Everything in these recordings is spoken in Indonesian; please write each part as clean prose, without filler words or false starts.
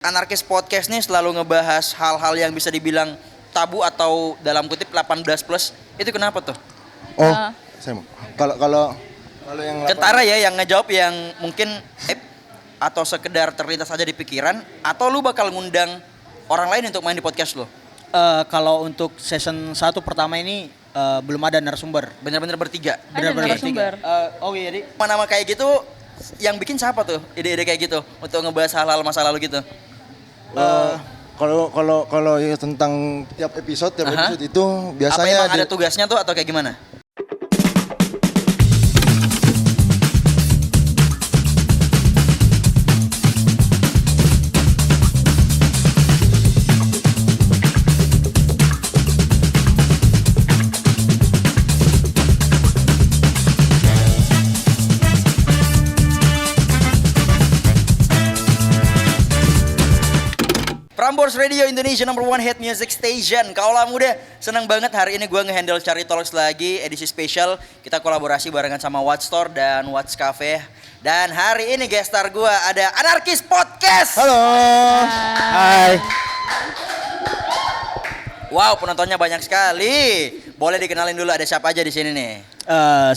Anarkis Podcast nih selalu ngebahas hal-hal yang bisa dibilang tabu atau dalam kutip 18 plus. Itu kenapa tuh? Oh, saya mau. Kalau yang Kentara ya yang ngejawab yang mungkin atau sekedar terlintas aja di pikiran, atau lu bakal ngundang orang lain untuk main di podcast lo? Kalau untuk season 1 pertama ini belum ada narasumber. Bener-bener bertiga. Benar-benar narasumber. Oh iya, Di. Nama kayak gitu yang bikin siapa tuh? Ide-ide kayak gitu untuk ngebahas hal-hal masa lalu gitu. kalau ya tentang tiap episode itu Apa biasanya emang ada tugasnya tuh atau kayak gimana? Prambors Radio Indonesia number one hit music station. Kaulah muda, senang banget hari ini gue ngehandle Cari Talks lagi edisi spesial. Kita kolaborasi barengan sama Watch Store dan Watch Cafe. Dan hari ini guest star gue ada Anarkis Podcast. Halo. Hai. Wow, penontonnya banyak sekali. Boleh dikenalin dulu ada siapa aja di sini nih?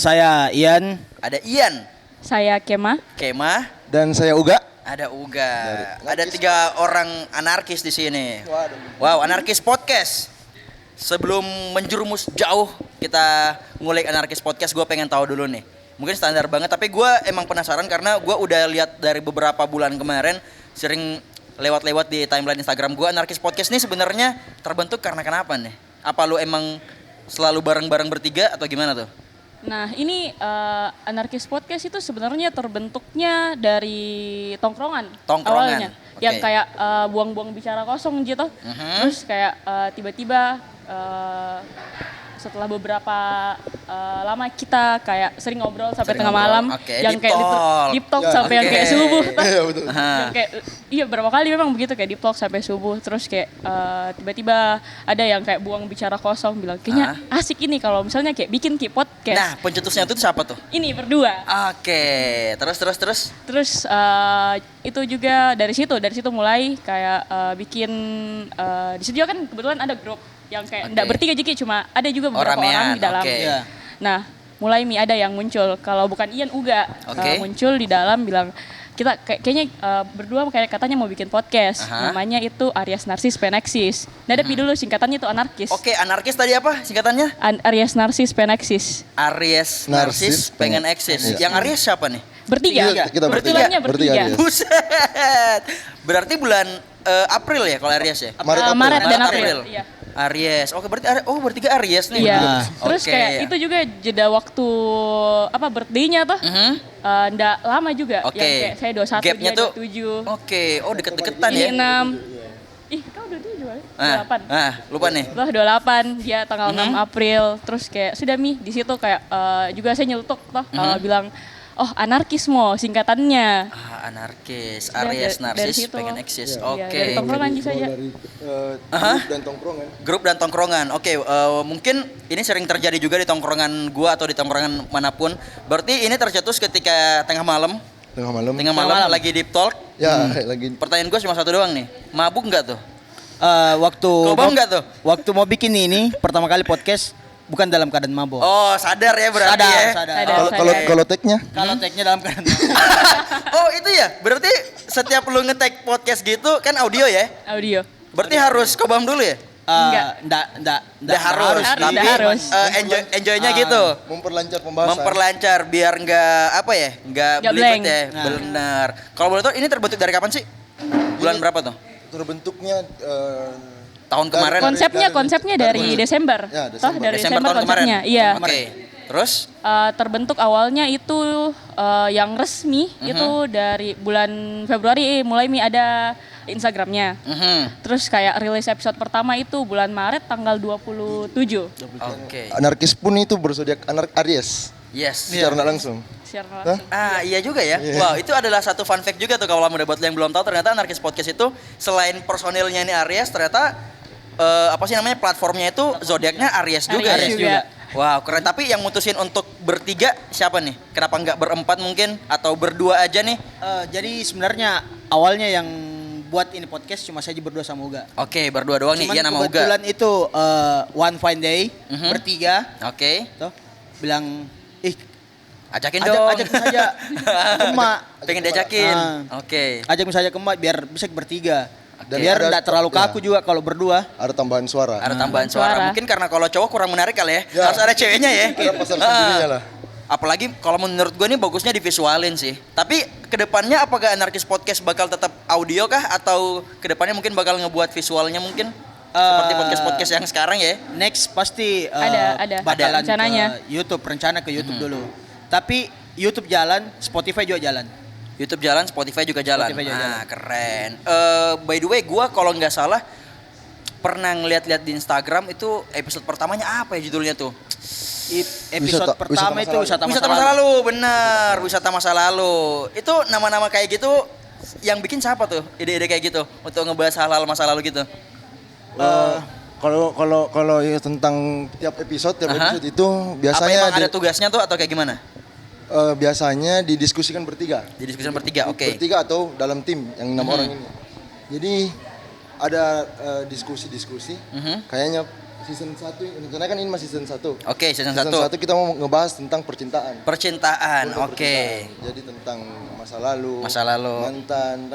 Saya Ian. Ada Ian, Saya Kema. Kema, Dan saya Uga. ada Uga. Dari Ada Anarkis. 3 orang anarkis di sini. Waduh. Wow, Anarkis Podcast. Sebelum menjerumus jauh kita ngulik Anarkis Podcast, gue pengen tahu dulu nih. Mungkin standar banget, tapi gue emang penasaran karena gue udah lihat dari beberapa bulan kemarin sering lewat-lewat di timeline Instagram gue. Anarkis Podcast nih sebenarnya terbentuk karena kenapa nih? Apa lu emang selalu bareng-bareng bertiga atau gimana tuh? Nah, ini Anarkis Podcast itu sebenarnya terbentuknya dari tongkrongan. Tongkrongan, Awalnya. oke. Yang kayak buang-buang bicara kosong gitu. Terus kayak tiba-tiba setelah beberapa lama kita kayak sering ngobrol sampai Sering tengah ngobrol, malam. oke, Yang deep kayak talk. deep talk Ya, sampai yang oke. kayak subuh. Iya betul. Yang kayak iya berapa kali memang begitu kayak deep talk sampai subuh. Terus kayak tiba-tiba ada yang kayak buang bicara kosong bilang kayaknya asik ini kalau misalnya kayak bikin podcast. Nah, pencetusnya itu siapa tuh? Ini berdua. Oke, terus. Terus itu juga dari situ mulai kayak bikin di situ juga kan kebetulan ada grup yang kayak Oke. enggak bertiga jadi cuma ada juga beberapa Ramean, orang di dalam. oke. Iya. Nah, mulai ada yang muncul kalau bukan Ian Uga Oke. muncul di dalam bilang kita kayaknya berdua kayak katanya mau bikin podcast. Aha. Namanya itu Aries Narsis Penexis. Nah, ada dulu singkatannya itu anarkis. Oke, anarkis tadi apa singkatannya? Aries Narsis Penexis. Aries Narsis, Narsis pengen pengen eksis. Iya. Yang Aries siapa nih? Bertiga. Kita Kebetulannya bertiga. Aries. Buset. Berarti bulan April ya kalau Aries ya? Maret dan Maret, April. April. Iya. Aries. Oke, berarti bertiga Aries nih. Iya. Nah, Terus oke. kayak itu juga jeda waktu birthday-nya tuh. Nggak lama juga. Oke. Yang kayak saya 21 Gapnya dia tuh. 27. Oke, oh deket-deketan Ini ya. 6. Ih, kau 27 kali? 28. Lupa nih. Loh 28 dia tanggal 6 April. Terus kayak sudah gitu kayak juga saya nyelutuk toh bilang oh anarkismo singkatannya. Anarkis, Sudah, Aries dari Narsis situ. pengen eksis. Iya, Oke. dari tongkrongan gitu saja. Dari grup dan tongkrongan. Grup dan tongkrongan. Oke, mungkin ini sering terjadi juga di tongkrongan gua atau di tongkrongan manapun. Berarti ini tercetus ketika tengah malam Tengah malam. lagi deep talk. Ya, lagi Pertanyaan gua cuma satu doang nih. Mabuk nggak tuh? Waktu Kobam nggak tuh? Waktu mau bikin ini pertama kali podcast bukan dalam keadaan mabuk. Oh, sadar ya berarti ya. Sadar. Kalau tag-nya Kalau tag-nya dalam keadaan mabuk. Oh, itu ya. Berarti setiap lu nge-tag podcast gitu kan audio ya? Audio. Berarti harus kobam dulu ya? Enggak harus. Harus, Tapi harus. enjoy-nya gitu. memperlancar pembahasan. Memperlancar biar nggak apa ya? Nggak Nggak belibet blank. ya. Nah. Benar. Kalau boleh tahu ini terbentuk dari kapan sih? Bulan berapa tuh? Terbentuknya Tahun kemarin. Konsepnya dari Desember. Ya, Toh dari Desember Desember tahun kemarin. konsepnya. Iya. Oke. Terus? Terbentuk awalnya itu yang resmi itu dari bulan Februari mulai ada Instagramnya. Terus kayak rilis episode pertama itu bulan Maret tanggal 27. Oke. anarkis pun itu berzodiak Aries. Yes. Secara nggak langsung. Share Hah? Iya juga ya. Wow, itu adalah satu fun fact juga tuh kalau mudah buat lo yang belum tahu, ternyata Anarkis Podcast itu selain personilnya ini Aries, ternyata apa sih namanya platformnya itu zodiaknya Aries juga Aries ya. juga. Wow, keren. Tapi yang mutusin untuk bertiga siapa nih? Kenapa nggak berempat mungkin atau berdua aja nih? Jadi sebenarnya awalnya yang buat ini podcast cuma saja berdua sama Uga. Oke, berdua doang nih. Cuman Iya nama Uga. kebetulan itu one fine day bertiga Oke. tuh bilang Ajakin dong. ajakin saja ke emak. Pengen diajakin. Ah. Oke. Ajakin saja ke emak biar bisa bertiga. Dan Biar ada- enggak terlalu kaku ya. juga kalau berdua. Ada tambahan suara. Ada tambahan suara. Suara. Mungkin karena kalau cowok kurang menarik kali ya. Ya. Harus ada ceweknya ya. Ada pasar sendirinya lah. Apalagi kalau menurut gue nih bagusnya divisualin sih. Tapi kedepannya apakah Anarkis Podcast bakal tetap audio kah? Atau kedepannya mungkin bakal ngebuat visualnya mungkin? Seperti podcast-podcast yang sekarang ya. Next pasti Ada. bakalan Ada rencananya. ke YouTube, rencana ke YouTube dulu. Tapi YouTube jalan, Spotify juga jalan. YouTube jalan, Spotify juga jalan. Spotify juga jalan. Keren. By the way, gue kalau nggak salah pernah ngeliat-liat di Instagram itu episode pertamanya apa ya judulnya tuh? Episode Wisata- pertama wisata itu masa wisata Wisata masa lalu, benar. Wisata masa lalu. Itu nama-nama kayak gitu yang bikin siapa tuh? Ide-ide kayak gitu untuk ngebahas hal-hal masa lalu gitu. Kalau ya tentang tiap episode Aha. itu Apa biasanya emang ada tugasnya tuh atau kayak gimana? biasanya didiskusikan bertiga. Di diskusi bertiga, oke. Bertiga atau dalam tim yang 6 orang ini. Jadi ada diskusi-diskusi. Kayaknya season 1, karena kan ini masih season 1. Oke, season Season 1. 1 kita mau ngebahas tentang percintaan. Percintaan, Untuk oke. percintaan. Jadi tentang masa lalu, Masa lalu.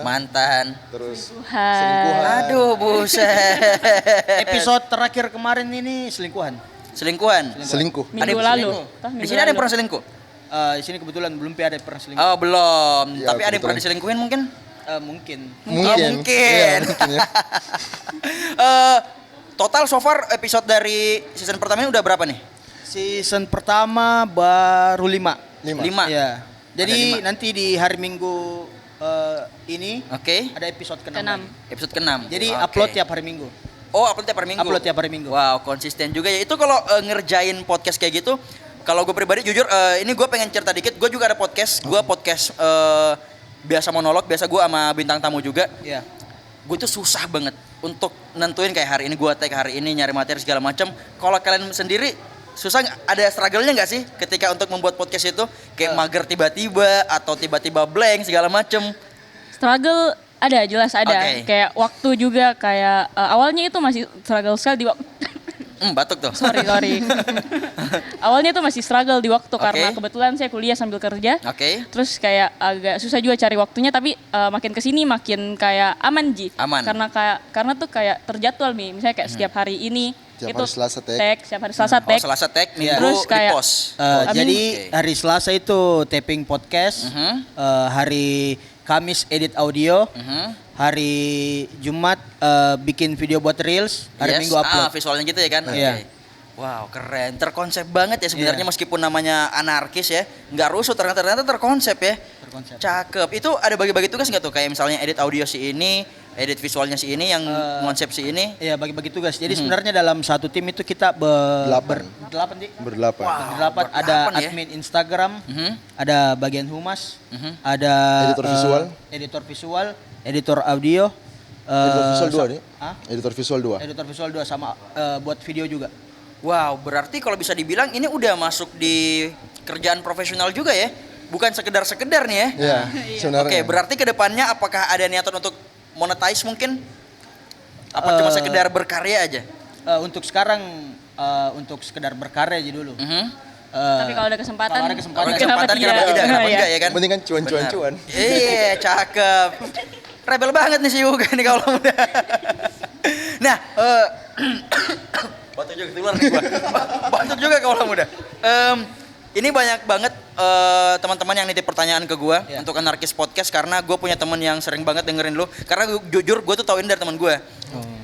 Mantan. terus Tuhan. selingkuhan. Aduh, buset. Episode terakhir kemarin ini selingkuhan. Selingkuhan. selingkuh. Minggu Ada- lalu. selingkuh. Toh, Di minggu sini ada yang lalu. pernah selingkuh? Di sini kebetulan belum ada yang pernah selingkuh. Oh, belum. Ya, Tapi ada yang pernah kebetulan. diselingkuhin mungkin? Mungkin. Oh, mungkin. Iya, mungkin ya. Total so far episode dari season pertama ini udah berapa nih? Season pertama baru 5. 5. Ya. Jadi Ada 5. nanti di hari Minggu ini Oke. ada episode ke-6. Keenam. Episode ke-6. Jadi Oke. upload tiap hari Minggu. Oh, upload tiap hari Minggu. Upload tiap hari Minggu. Wow, konsisten juga ya. Itu kalau ngerjain podcast kayak gitu, kalau gue pribadi jujur ini gue pengen cerita dikit. Gue juga ada podcast. Gue podcast biasa monolog, biasa gue sama bintang tamu juga. Iya. Gue tuh susah banget untuk nentuin kayak hari ini gue tag, hari ini nyari materi segala macam. Kalau kalian sendiri susah ada struggle-nya nggak sih ketika untuk membuat podcast itu kayak mager tiba-tiba atau tiba-tiba blank segala macam? Struggle ada, jelas ada. Oke. Kayak waktu juga kayak awalnya itu masih struggle sekali di waktu. Batuk tuh. sorry. Awalnya itu masih struggle di waktu Oke. karena kebetulan saya kuliah sambil kerja. Oke. Terus kayak agak susah juga cari waktunya, tapi makin kesini makin kayak aman Ji. Aman. Karena tuh kayak terjadwal nih, misalnya kayak setiap hari ini Tiap itu hari Selasa tag. setiap hari Selasa Oh, tag. Selasa tag, Minggu Terus kayak repost. Amin. Jadi Oke. hari Selasa itu taping podcast, hari Kamis edit audio, hari Jumat bikin video buat reels, hari Yes. Minggu upload. Visualnya gitu ya kan? Iya. Oke. Wow, keren. Terkonsep banget ya sebenarnya Iya. meskipun namanya anarkis ya. Nggak rusuh, ternyata terkonsep ya. Terkonsep. Cakep. Itu ada bagi-bagi tugas nggak tuh? Kayak misalnya edit audio si ini, edit visualnya si ini, yang konsep si ini. Iya, bagi-bagi tugas. Jadi sebenarnya dalam satu tim itu kita berdelapan, Dik. Berdelapan. Berdelapan. Ada berdelapan ya. admin Instagram, ada bagian humas, ada Editor visual. editor visual, editor audio, Editor visual 2 nih. Hah? Editor visual 2. editor visual 2 sama buat video juga. Wow, berarti kalau bisa dibilang ini udah masuk di kerjaan profesional juga ya? Bukan sekedar-sekedar nih ya? Iya, sebenarnya. Oke, berarti kedepannya apakah ada niatan untuk monetize mungkin? Apa cuma sekedar berkarya aja? Untuk sekarang untuk sekedar berkarya aja dulu. Tapi kalau ada kesempatan, Kalau ada kesempatan. Kalau kesempatan kenapa tidak? Kenapa Iya. enggak ya kan? Yang penting kan cuan-cuan-cuan. Iya, cakep. Rebel banget nih si Yuga nih kalau muda. Nah, batuk juga keluar nih gua. Batuk juga kalau muda. Ini banyak banget teman-teman yang nitip pertanyaan ke gua Iya. untuk Anarkis Podcast karena gue punya teman yang sering banget dengerin lu. Karena jujur gue tuh tau ini dari teman gue.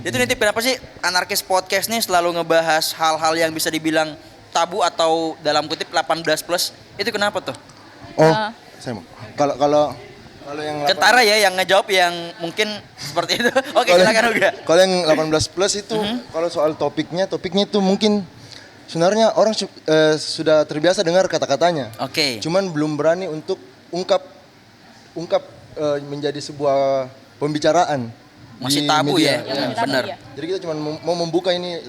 Dia tuh nitip kenapa sih Anarkis Podcast nih selalu ngebahas hal-hal yang bisa dibilang tabu atau dalam kutip 18 plus. Itu kenapa tuh? Oh, saya mau. Kalau yang Kentara ya yang ngejawab yang mungkin seperti itu. Oke, Kalau- silakan Uga. Kalau yang 18 plus itu kalau soal topiknya itu mungkin sebenarnya orang sudah terbiasa dengar kata-katanya. Oke. Cuman belum berani untuk ungkap menjadi sebuah pembicaraan. Masih di tabu media. ya? Yang masih tabu, Benar. ya. Jadi kita cuma mau membuka ini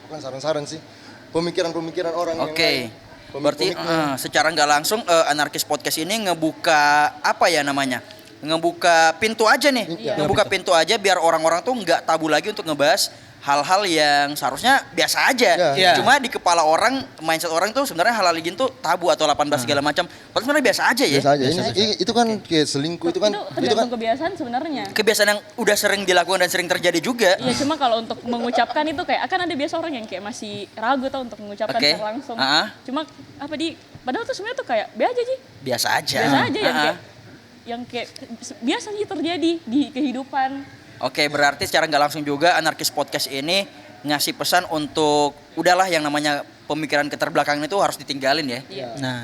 bukan saran-saran sih, pemikiran-pemikiran orang yang Oke. lain. Berarti Komik-komiknya. secara nggak langsung Anarkis Podcast ini ngebuka apa ya namanya? ngebuka pintu aja nih. Iya. Ngebuka pintu aja biar orang-orang tuh nggak tabu lagi untuk ngebahas hal-hal yang seharusnya biasa aja. Iya. Cuma di kepala orang, mindset orang tuh sebenarnya hal-hal gini tuh tabu atau 18 segala macam. Padahal sebenarnya biasa aja ya. Biasa aja. Itu kan kayak selingkuh itu kan tergantung kebiasaan sebenarnya. Kebiasaan yang udah sering dilakukan dan sering terjadi juga. Iya, cuma kalau untuk mengucapkan itu kayak akan ada biasa orang yang kayak masih ragu tau untuk mengucapkan Oke. secara langsung. Cuma Padahal tuh sebenarnya tuh kayak biasa aja sih. biasa aja. Biasa aja yang kayak biasa sih terjadi di kehidupan. Oke, berarti secara nggak langsung juga Anarkis Podcast ini ngasih pesan untuk udahlah yang namanya pemikiran keterbelakangan itu harus ditinggalin ya. Iya. Nah,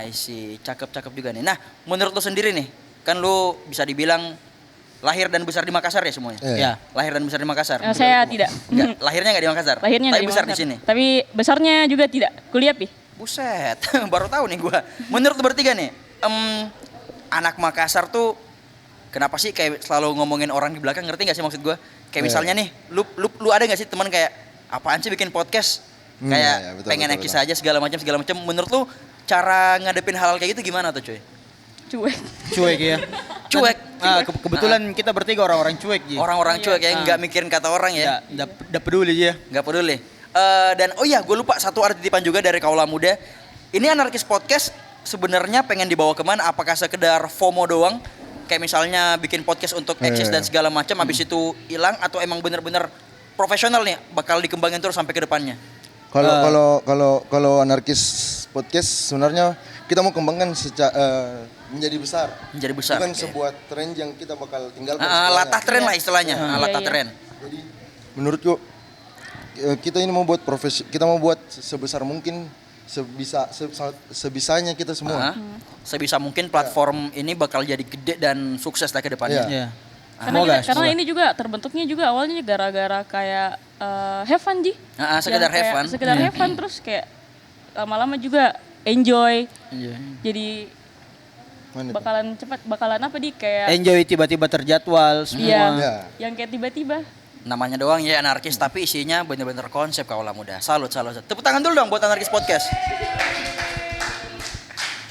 I see. Cakep juga nih. Nah, menurut lo sendiri nih, kan lo bisa dibilang lahir dan besar di Makassar ya semuanya? Iya. ya. Lahir dan besar di Makassar? Saya tidak. Enggak, lahirnya nggak di Makassar? Lahirnya Tapi dari besar di Makassar. sini? Tapi besarnya juga tidak. Kuliah pi. Buset, baru tahu nih gua. Menurut lo bertiga nih, anak Makassar tuh kenapa sih kayak selalu ngomongin orang di belakang, ngerti gak sih maksud gue? Kayak misalnya nih, lu ada gak sih teman kayak apaan sih bikin podcast? Kayak iya, betul, pengen betul, ekis betul. aja segala macam. Menurut lu cara ngadepin hal kayak gitu gimana tuh cuy? Cuek. cuek ya. Cuek. Kebetulan kita bertiga orang-orang cuek Ji. Orang-orang Iya. cuek ya, nggak mikirin kata orang ya, Nggak peduli ya. nggak peduli. Dan oh iya, gue lupa satu ada titipan juga dari kaula muda. Ini Anarkis Podcast sebenarnya pengen dibawa kemana? Apakah sekedar FOMO doang? Kayak misalnya bikin podcast untuk eksis dan segala macam, habis itu hilang, atau emang bener-bener profesional nih bakal dikembangin terus sampai ke depannya? Kalau Anarkis Podcast sebenarnya kita mau kembangkan menjadi besar. Menjadi besar. Bukan Oke. sebuah tren yang kita bakal tinggalkan. Latah setelahnya. tren lah istilahnya, latah Iya. tren. Jadi menurutku kita ini mau buat kita mau buat sebesar mungkin sebisanya kita semua. Sebisa mungkin platform ini bakal jadi gede dan sukses lah ke depannya. Iya. Ya. Karena ini juga terbentuknya juga awalnya gara-gara kayak have fun Ji. Sekedar Yang kayak have fun. Sekedar have fun terus kayak lama-lama juga enjoy. Iya. Jadi Mana itu? bakalan apa di kayak Enjoy tiba-tiba terjadwal semua. iya, Iya. yang kayak tiba-tiba. Namanya doang ya anarkis, tapi isinya bener-bener konsep kaula muda. Salut. Tepuk tangan dulu dong buat Anarkis Podcast.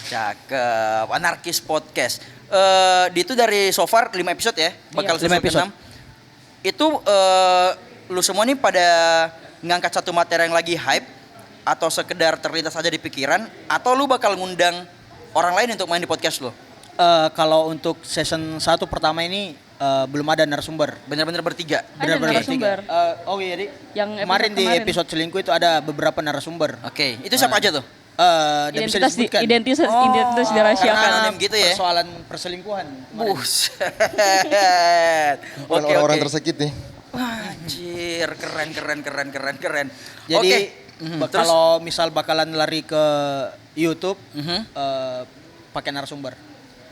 Cakep, Anarkis Podcast. Itu dari so far 5 episode ya, bakal Iya, 5 season episode. ke-6. Itu lu semua nih pada ngangkat satu materi yang lagi hype atau sekedar terlintas aja di pikiran, atau lu bakal ngundang orang lain untuk main di podcast lu? Kalau untuk season 1 pertama ini belum ada narasumber. Bener-bener bertiga. Ada narasumber. Oh iya, Di. Yang kemarin di kemarin. episode selingkuh itu ada beberapa narasumber. Oke, itu siapa aja tuh? Dan bisa Identitas disebutkan. identitas karena dirahasiakan. anonim gitu ya. Persoalan perselingkuhan. kemarin. Buset. Bukan orang-orang tersakiti. Wah, anjir, keren. Jadi Oke. Terus? kalau misal bakalan lari ke YouTube, Mhm. pakai narasumber.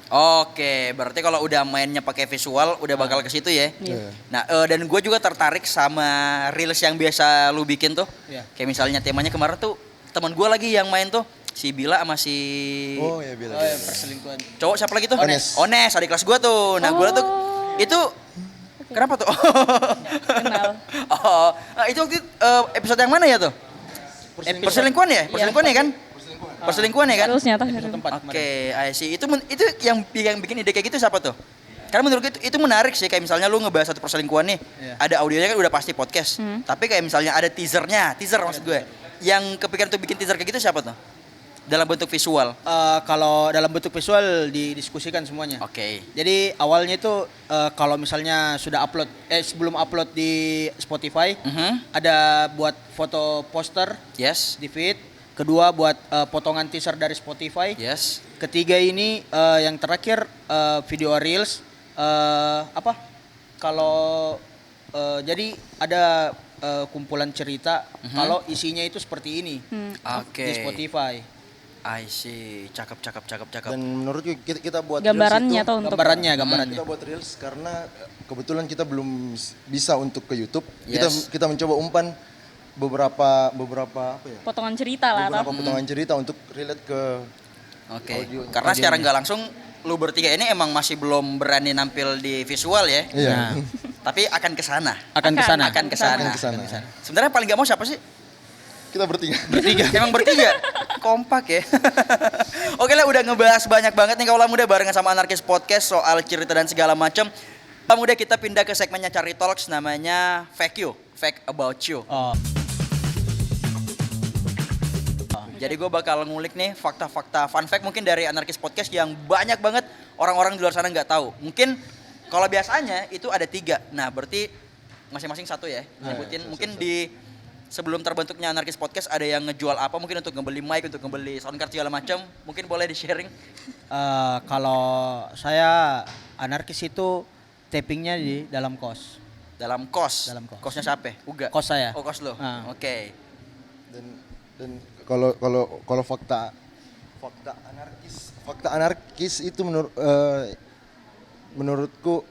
Oke, berarti kalau udah mainnya pakai visual udah bakal ke situ ya. Iya. Nah, dan gue juga tertarik sama reels yang biasa lu bikin tuh. Iya. Kayak misalnya temanya kemarin tuh teman gue lagi yang main tuh si Bila sama si Oh ya bilang. Perselingkuhan. cowok siapa lagi tuh? Ones. Ones, adik kelas gue tuh. Nah, gue tuh itu kenapa tuh? Kenal. Oh, nah, itu waktu episode yang mana ya tuh? Perselingkuhan ya? Perselingkuhan ya kan? Perselingkuhan ya kan? Terus nyata. Oke, I see. Itu yang bikin ide kayak gitu siapa tuh? Karena menurut gue itu menarik sih, kayak misalnya lu ngebahas satu perselingkuhan nih, ada audionya kan udah pasti podcast. Tapi kayak misalnya ada teaser maksud gue. Yang kepikiran untuk bikin teaser kayak gitu siapa tuh? Dalam bentuk visual. Kalau dalam bentuk visual didiskusikan semuanya. Oke. Jadi awalnya itu kalau misalnya sudah upload, sebelum upload di Spotify, ada buat foto poster Yes. di feed. Kedua buat potongan teaser dari Spotify. Yes. Ketiga ini yang terakhir video reels. Kalau jadi ada kumpulan cerita kalau isinya itu seperti ini Oke. di Spotify. I see. Cakep. Dan menurutku kita buat Gambarannya reels itu, tuh untuk Gambarannya. kita buat reels karena kebetulan kita belum bisa untuk ke YouTube. Yes. Kita mencoba umpan beberapa apa ya? potongan cerita lah. Beberapa potongan cerita untuk relate ke Oke. Audio. Karena secara nggak langsung lu bertiga ini emang masih belum berani nampil di visual ya. Iya. Nah, Tapi akan ke sana. akan ke sana. Akan ke sana. Akan kesana. Sebenarnya paling nggak mau siapa sih? Kita bertiga. Emang bertiga. Kompak ya. Oke lah, udah ngebahas banyak banget nih Kaula Muda barengan sama Anarkis Podcast soal cerita dan segala macam. Kaula Muda, kita pindah ke segmennya Cari Talks, namanya Fact You, Fact About You. Oh. Jadi gue bakal ngulik nih fakta-fakta fun fact mungkin dari Anarkis Podcast yang banyak banget orang-orang di luar sana nggak tahu. Mungkin kalau biasanya itu ada 3. Nah berarti masing-masing satu ya. Sebutin mungkin di sebelum terbentuknya Anarkis Podcast ada yang ngejual apa mungkin untuk ngebeli mic, untuk ngebeli sound card segala macam. Mungkin boleh di-sharing. Kalau saya anarkis itu tappingnya di dalam kos. Dalam kos. Dalam kos. Kosnya siapa? Uga. Kos saya. Oh, kos lo. Ah. Oke. Dan kalau fakta anarkis itu menurutku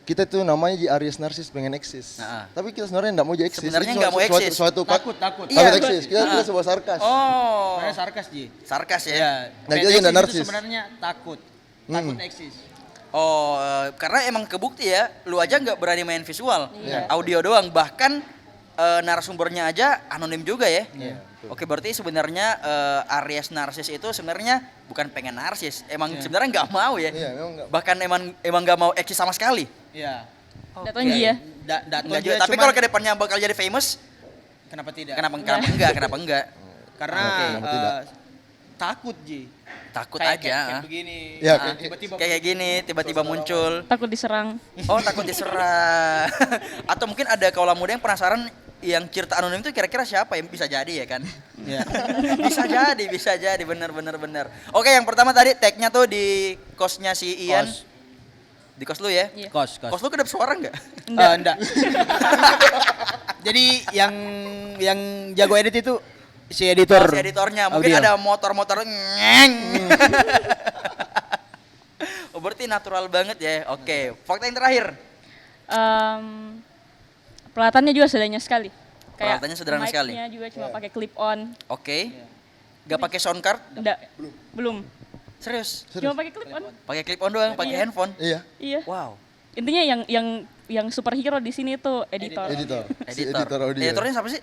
kita tuh namanya di Aries Narsis pengen eksis. Nah. Tapi kita sebenarnya enggak mau eksis. Sebenarnya Itu nggak mau eksis. Takut. Takut Iya, eksis. Kita sebuah sarkas. Oh. Saya sarkas Ji. Sarkas ya. Ya. Nah, pengen dia eksis nggak itu narsis. sebenarnya takut. Takut eksis. Oh, karena emang kebukti ya, lu aja nggak berani main visual, Iya. audio doang, bahkan narasumbernya aja anonim juga ya. Iya, Oke, berarti sebenarnya Aries narsis itu sebenarnya bukan pengen narsis, emang Iya. sebenarnya nggak mau ya. Iya, memang nggak. Bahkan emang nggak mau eksis sama sekali. Iya. Datang Ji ya. Dato Nggak juga. aja Tapi cuman- kalau kedepannya bakal jadi famous, kenapa tidak? kenapa enggak? Kenapa enggak? Karena Kenapa tidak? takut Ji. Takut Kayak aja. begini. Ya, Ah, tiba-tiba kayak gini, tiba-tiba muncul. Takut diserang. Oh, takut diserang. Atau mungkin ada kaula muda yang penasaran yang cerita anonim itu kira-kira siapa yang bisa jadi ya kan? Iya. bisa jadi bener. Oke, yang pertama tadi tag-nya tuh di kosnya si Ian. Kos. Di kos lu ya? Iya. Kos. Kos lu kedap suara enggak? Enggak. Jadi yang jago edit itu si editor. Si editornya mungkin audio. ada motor-motor ngeng. Oh, berarti natural banget ya. Oke, fakta yang terakhir. Peralatannya juga sederhana sekali. Peralatannya sederhana sekali. Mic-nya juga cuma pakai clip on. Oke. Gak pakai sound card? Enggak. Belum. Serius? Cuma pakai clip on. Pakai clip on doang, pakai Iya. handphone. Iya, Iya. Wow. Intinya yang superhero di sini tuh editor. editor. Si Editor. editor audio. Editornya siapa sih?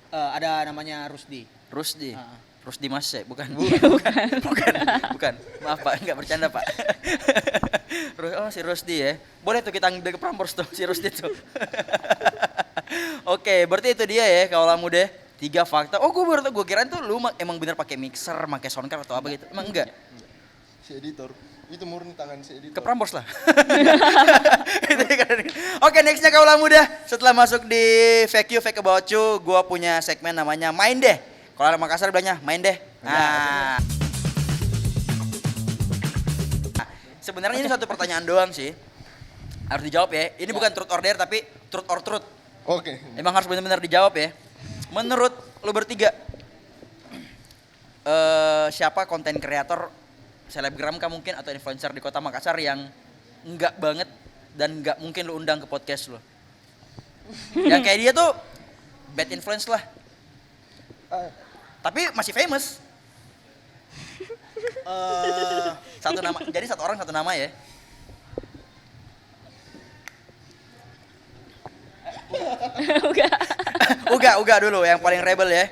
Ada namanya Rusdi. Rusdi. Ah. Rusdi Mas ya? Bukan. Bukan. Maaf Pak, enggak bercanda Pak. Oh si Rusdi ya. Boleh tuh kita ambil ke Prambors tuh si Rusdi tuh. Oke, berarti itu dia ya kaula muda. 3 fakta. Oh, gue kirain tuh lu emang bener pakai mixer, pakai sound card atau apa gitu. Emang enggak? Si editor. Itu murni tangan si editor. Ke Prambors lah. Oke, nextnya kaula muda. Setelah masuk di Fake You, Fake About You, gue punya segmen namanya Main Deh. Kalau orang Makassar bilangnya main deh. Nah. Sebenarnya ini satu pertanyaan doang sih. Harus dijawab ya. Ini bukan truth or dare tapi truth or truth. Oke. Emang harus benar-benar dijawab ya. Menurut lu bertiga, siapa konten kreator selebgram kah mungkin atau influencer di kota Makassar yang enggak banget dan enggak mungkin lu undang ke podcast lu? Yang kayak dia tuh bad influence lah. Tapi masih famous. Satu nama, jadi satu orang satu nama ya. Uga dulu yang paling rebel ya.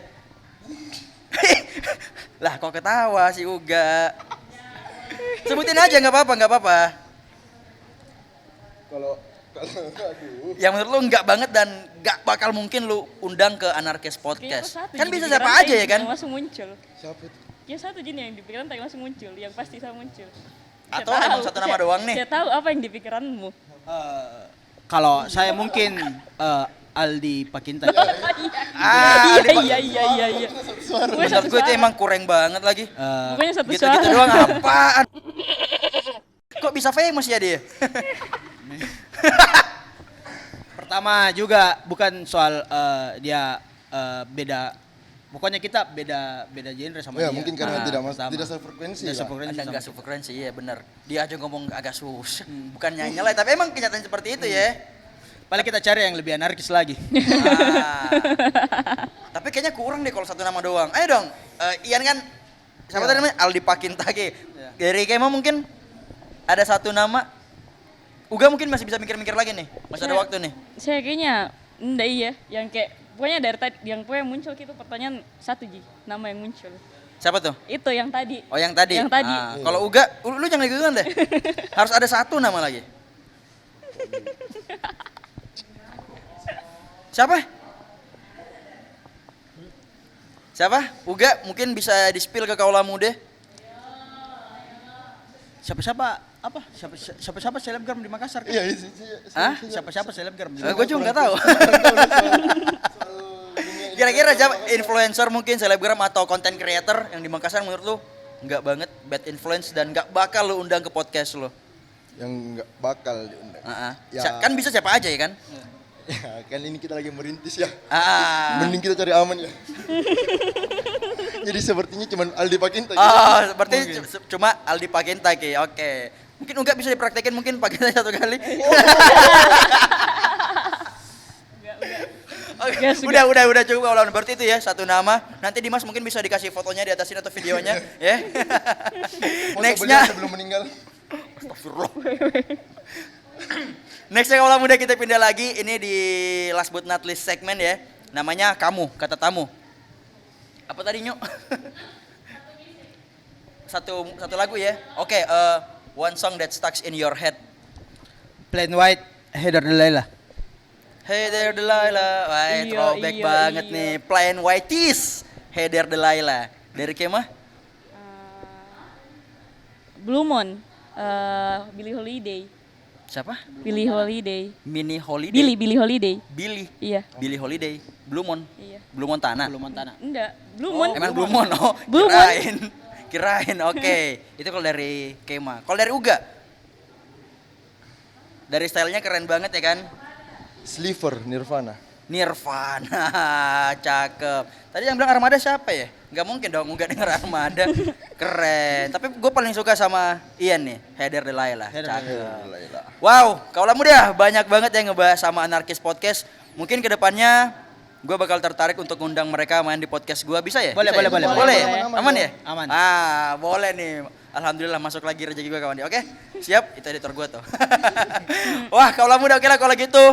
Lah kok ketawa si Uga. Sebutin aja nggak apa-apa. Kalau aduh. Yang menurut lu nggak banget dan nggak bakal mungkin lu undang ke Anarkis Kayaknya Podcast. satu Kan Ji, bisa di siapa pikiran aja ya kan? Yang langsung muncul. Siapa itu? Ya satu Jin yang di pikiran tak langsung muncul, yang pasti saya muncul. Atau emang satu nama doang nih? Saya tahu apa yang di pikiranmu. Kalau saya mungkin Aldi Pakinta. Ah, Iya. menurut gue itu emang kurang banget lagi. Pokoknya satu Gitu-gitu suara. doang apaan? Kok bisa famous ya dia? Pertama juga bukan soal dia beda. Pokoknya kita beda genre sama Ya, dia. mungkin karena tidak pertama. tidak sefrekuensi. Tidak lah. sefrekuensi Ada sama nggak kita. sefrekuensi, iya benar. Dia aja ngomong agak susah. Bukan nyelai, tapi emang kenyataan seperti itu ya. Paling kita cari yang lebih anarkis lagi. Ah. Tapi kayaknya kurang deh kalau satu nama doang. Ayo dong, Ian kan, siapa tadi namanya? Aldi Pakintake. Dari Kema mungkin ada satu nama. Uga mungkin masih bisa mikir-mikir lagi nih, masih ada Saya- waktu nih. Saya kayaknya enggak iya, yang kayak pokoknya dari tadi yang pokoknya muncul gitu pertanyaan satu Ji, nama yang muncul. Siapa tuh? Itu yang tadi. Oh yang tadi. Yang tadi. Kalau Uga, lu jangan gitu deh. Harus ada satu nama lagi. Siapa? Siapa? Uga mungkin bisa di-spill ke kaula muda. Siapa-siapa apa? Siapa-siapa selebgram di Makassar kan? Iya, Hah? Siapa-siapa selebgram di Gue juga nggak tahu. Kira-kira siapa influencer mungkin selebgram atau content creator yang di Makassar menurut lu nggak banget bad influence dan nggak bakal lu undang ke podcast lu? yang nggak bakal diundang. Ya. Kan bisa siapa aja ya kan? Ya, kan ini kita lagi merintis ya. Ah. Mending kita cari aman ya. Jadi sepertinya cuma Aldi Pakinta. Oh, seperti cuma Aldi Pakinta Ki. Oke. Mungkin enggak bisa dipraktekin mungkin Pakinta satu kali. Oke, udah cukup kalau berarti itu ya satu nama. Nanti Dimas mungkin bisa dikasih fotonya di atas sini atau videonya ya. Nextnya sebelum meninggal. Astagfirullah. Nextnya kalau muda kita pindah lagi ini di last but not least segmen ya. Namanya kamu kata tamu. Apa tadi Nyok? satu lagu ya. Oke, one song that stuck in your head. Plain White, Heather Delilah. Hey there Delilah, wah throwback banget nih. Plain Whiteys, Hey there Delilah. Dari Kemah? Blue Moon, Billie Holiday. Siapa? Billie Holiday. Mini Holiday. Billie Holiday. Billy. Iya. Billy Holiday. Blue Moon. Iya. Blue Montana. Belum Montana. Enggak, Blue Moon. Emang Blue Moon. Oh, Blue kirain. Oke. Itu kalau dari Kema. Kalau dari Uga? Dari stylenya keren banget ya kan? Sliver Nirvana. Nirvana, cakep. Tadi yang bilang Armada siapa ya? Nggak mungkin dong, nggak denger Armada. Keren. Tapi gue paling suka sama Ian nih, Heather Delilah. Cakep. Wow, kaulah muda banyak banget yang ngebahas sama Anarkis Podcast. Mungkin kedepannya gue bakal tertarik untuk ngundang mereka main di podcast gue. Bisa ya? Boleh, Bisa ya? boleh. Boleh ya? Aman, Aman ya? Aman. Boleh nih. Alhamdulillah masuk lagi rezeki gue kawan. Oke, siap. Itu editor gue tuh. Wah, kaulah muda oke lah kalau gitu.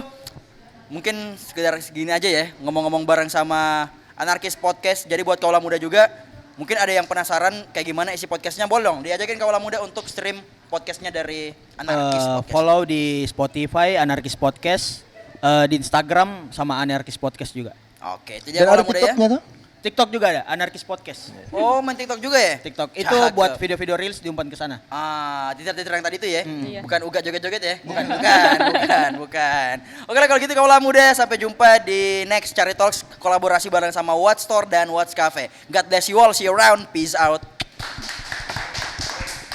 Mungkin sekedar segini aja ya, ngomong-ngomong bareng sama Anarkis Podcast. Jadi buat kaulah muda juga, mungkin ada yang penasaran kayak gimana isi podcastnya, boleh dong diajakin kaulah muda untuk stream podcastnya dari Anarkis Podcast. Follow di Spotify Anarkis Podcast, di Instagram sama Anarkis Podcast juga. Oke, itu Dan aja ada kaulah muda ya. TikToknya tuh? TikTok juga ada Anarkis Podcast. Oh, main TikTok juga ya? TikTok itu Cakep. buat video-video reels diumpan ke sana. Titir-titir yang tadi itu ya? Iya. Bukan uga joget-joget ya? Bukan. Oke lah kalau gitu kaulah muda, sampai jumpa di next Cari Talks kolaborasi bareng sama Watch Store dan Watch Cafe. God bless you all, see you around, peace out.